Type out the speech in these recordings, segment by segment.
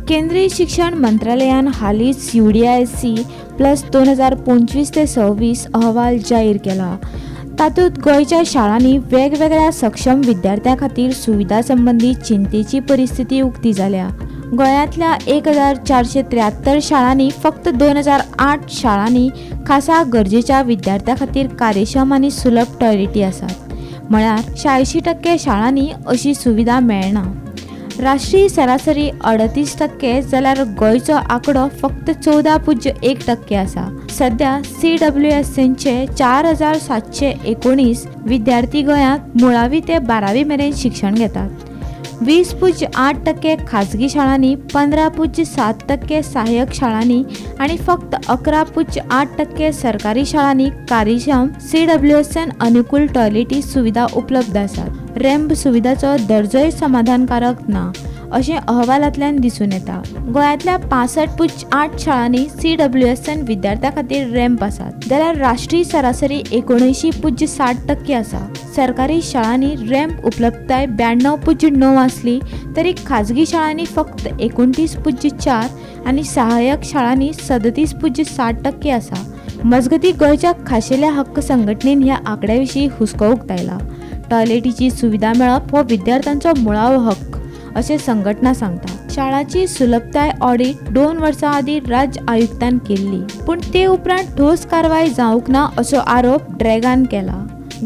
केंद्रीय शिक्षण मंत्रालयान हालींच UDISC प्लस 2025 ते 26 अहवाल जाहीर केला। तातूंत गोंयच्या शाळांनी वेगवेगळ्या सक्षम विद्यार्थ्यां खातीर सुविधा संबंधी चिंतेची परिस्थिती उक्ती जाल्या। गोंयांतल्या 1473 शाळांनी फक्त 2008 शाळांनी खासा गरजेच्या विद्यार्थ्यां खातीर कार्यक्षम आनी सुलभ टॉयलेटी आसात, म्हळ्यार 86% शाळांनी अशी सुविधा मेळना। राष्ट्रीय सरासरी 38% जाल्यार गोंयचो आंकडो फक्त 14.1% आसा। सध्या CWSCचे 4719 विद्यार्थी गोंयांत मुळावी ते 12वी मेरेन शिक्षण घेतात। 20.8% खाजगी शाळांनी, 15.7% सहाय्यक शाळांनी आणि फक्त 11.8% सरकारी शाळांनी कार्यक्षम CWSN अनुकूल टॉयलेटी सुविधा उपलब्ध आसात। रॅम्प सुविधाचो दर्जोय समाधानकारक ना अशें अहवालांतल्यान दिसून येता। गोंयांतल्या 65.8 शाळांनी CWSN विद्यार्थ्यां खातीर रॅम्प आसात, जाल्यार राष्ट्रीय सरासरी 79.7% आसा। सरकारी शाळांनी रॅम्प उपलब्धताय 92.9 आसली तरी खाजगी शाळांनी फक्त 29.4 आणि सहाय्यक शाळांनी 37.7% आसा। मजगतीं गोंयच्या खाशेल्या हक्क संघटनेन ह्या आंकड्या विशीं हुस्को उक्तायला। टॉयलेटीची सुविधा मेळप हो विद्यार्थ्यांचो मुळावो हक्क अशें संघटना सांगता। शाळांची सुलभताय ऑडिट 2 वर्सां आदीं राज्य आयुक्तान केल्ली, पूण ते उपरांत ठोस कारवाय जावंक ना असो आरोप ड्रॅगान केला।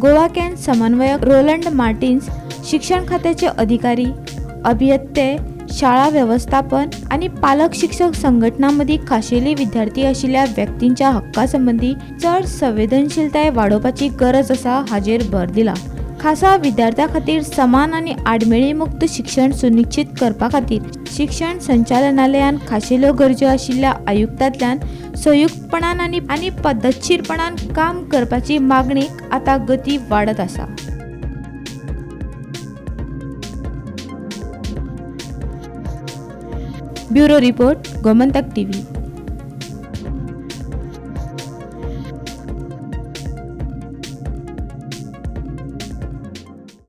गोवा कॅन समन्वयक रोलंड मार्टिन्स, शिक्षण खात्याचे अधिकारी, अभियंते, शाळा व्यवस्थापन आणि पालक शिक्षक संघटनांमदीं खाशेली विद्यार्थी आशिल्ल्या व्यक्तींच्या हक्का संबंधी चड संवेदनशीलताय वाडोवपाची गरज आसा हाचेर भर दिला। खासा विद्यार्थ्यां खातीर समान आनी आडमेळी मुक्त शिक्षण सुनिश्चित करपा खातीर शिक्षण संचालनालयान खाशेल्यो गरजो आशिल्ल्या आयुक्तांतल्यान संयुक्तपणान आनी पद्धतशीरपणान काम करपाची मागणीक आतां गती वाडत आसा। Bureau report, Gomantak TV।